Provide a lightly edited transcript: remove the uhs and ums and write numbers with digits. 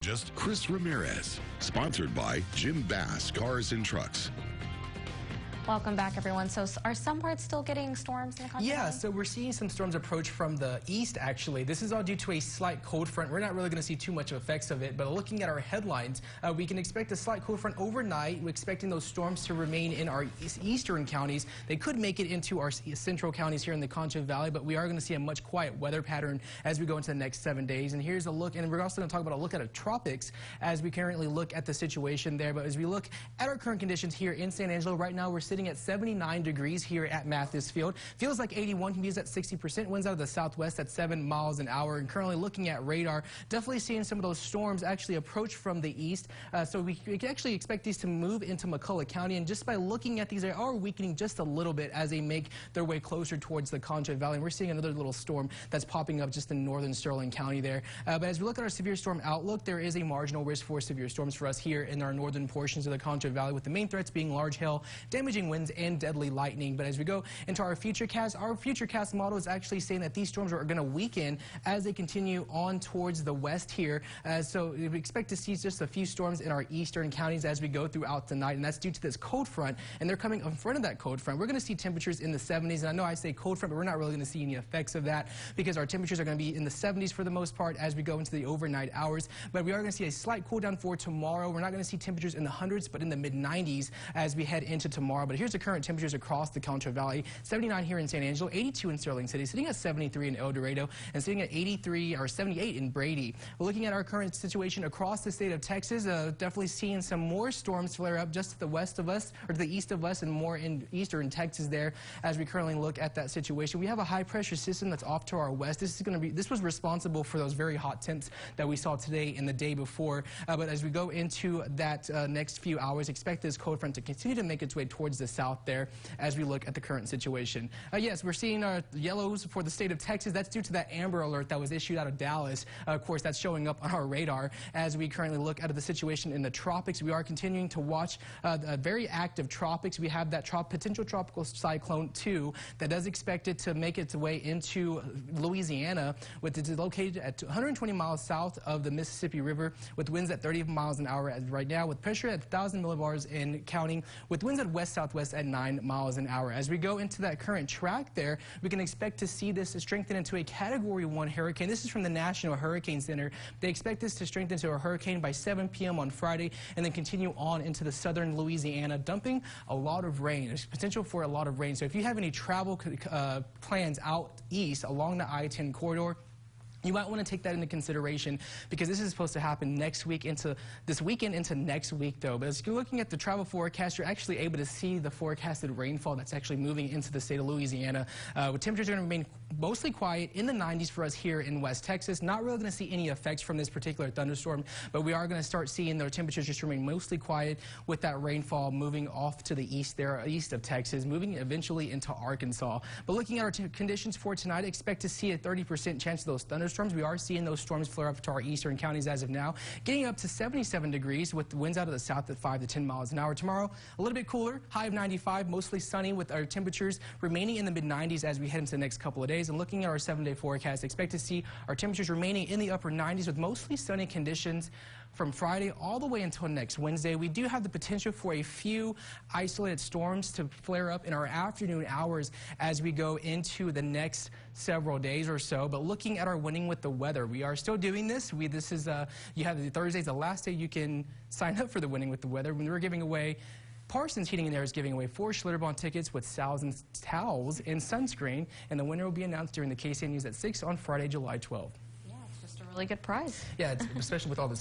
Just Chris Ramirez, sponsored by Jim Bass Cars and Trucks. Welcome back, everyone. So are some parts still getting storms in the country? Yeah, so we're seeing some storms approach from the east, actually. This is all due to a slight cold front. We're not really going to see too much of effects of it, but looking at our headlines, we can expect a slight cold front overnight. We're expecting those storms to remain in our eastern counties. They could make it into our central counties here in the Concho Valley, but we are going to see a much quiet weather pattern as we go into the next 7 days. And here's a look, and we're also going to talk about a look at the tropics as we currently look at the situation there. But as we look at our current conditions here in San Angelo, right now we're sitting at 79 degrees here at Mathis Field. Feels like 81, can be used at 60%. Winds out of the southwest at 7 miles an hour. And currently looking at radar, definitely seeing some of those storms actually approach from the east. So we can actually expect these to move into McCulloch County. And just by looking at these, they are weakening just a little bit as they make their way closer towards the Concho Valley. And we're seeing another little storm that's popping up just in northern Sterling County there. But as we look at our severe storm outlook, there is a marginal risk for severe storms for us here in our northern portions of the Concho Valley, with the main threats being large hail, damaging winds, and deadly lightning. But as we go into our futurecast model is actually saying that these storms are going to weaken as they continue on towards the west here. So we expect to see just a few storms in our eastern counties as we go throughout the night, and that's due to this cold front, and they're coming in front of that cold front. We're going to see temperatures in the 70s, and I know I say cold front, but we're not really going to see any effects of that because our temperatures are going to be in the 70s for the most part as we go into the overnight hours. But we are going to see a slight cool down for tomorrow. We're not going to see temperatures in the hundreds, but in the mid-90s as we head into tomorrow. But here's the current temperatures across the Concho Valley: 79 here in San Angelo, 82 in Sterling City, sitting at 73 in El Dorado, and sitting at 83 or 78 in Brady. We're looking at our current situation across the state of Texas. Definitely seeing some more storms flare up just to the west of us, or to the east of us, and more in eastern Texas there as we currently look at that situation. We have a high pressure system that's off to our west. This was responsible for those very hot temps that we saw today and the day before. But as we go into that next few hours, expect this cold front to continue to make its way towards the south there as we look at the current situation. Yes, we're seeing yellows for the state of Texas. That's due to that amber alert that was issued out of Dallas. Of course, that's showing up on our radar as we currently look at the situation in the tropics. We are continuing to watch a very active tropics. We have that potential tropical cyclone 2 that does expect it to make its way into Louisiana, with it located at 120 miles south of the Mississippi River, with winds at 30 miles an hour as right now, with pressure at 1,000 millibars and counting, with winds at west-southwest at 9 miles an hour. As we go into that current track there, we can expect to see this strengthen into a Category 1 hurricane. This is from the National Hurricane Center. They expect this to strengthen to a hurricane by 7 p.m. on Friday and then continue on into the southern Louisiana, dumping a lot of rain. There's potential for a lot of rain. So if you have any travel plans out east along the I-10 corridor, you might want to take that into consideration because this is supposed to happen next week into this weekend into next week, though. But as you're looking at the travel forecast, you're actually able to see the forecasted rainfall that's actually moving into the state of Louisiana. With temperatures going to remain mostly quiet in the 90s for us here in West Texas. Not really going to see any effects from this particular thunderstorm, but we are going to start seeing the temperatures just remain mostly quiet with that rainfall moving off to the east there, east of Texas, moving eventually into Arkansas. But looking at our conditions for tonight, expect to see a 30% chance of those thunderstorms. We are seeing those storms flare up to our eastern counties as of now, getting up to 77 degrees with the winds out of the south at 5 to 10 miles an hour. Tomorrow, a little bit cooler, high of 95, mostly sunny with our temperatures remaining in the mid-90s as we head into the next couple of days. And looking at our 7-day forecast, expect to see our temperatures remaining in the upper 90s with mostly sunny conditions from Friday all the way until next Wednesday. We do have the potential for a few isolated storms to flare up in our afternoon hours as we go into the next several days or so. But looking at our winning with the weather, we are still doing this. You have Thursday's the last day you can sign up for the winning with the weather. When we're giving away, Parsons Heating and Air is giving away 4 Schlitterbahn tickets with towels and sunscreen, and the winner will be announced during the KSAN News at 6 on Friday, July 12th. Yeah, it's just a really good prize. Yeah, especially with all this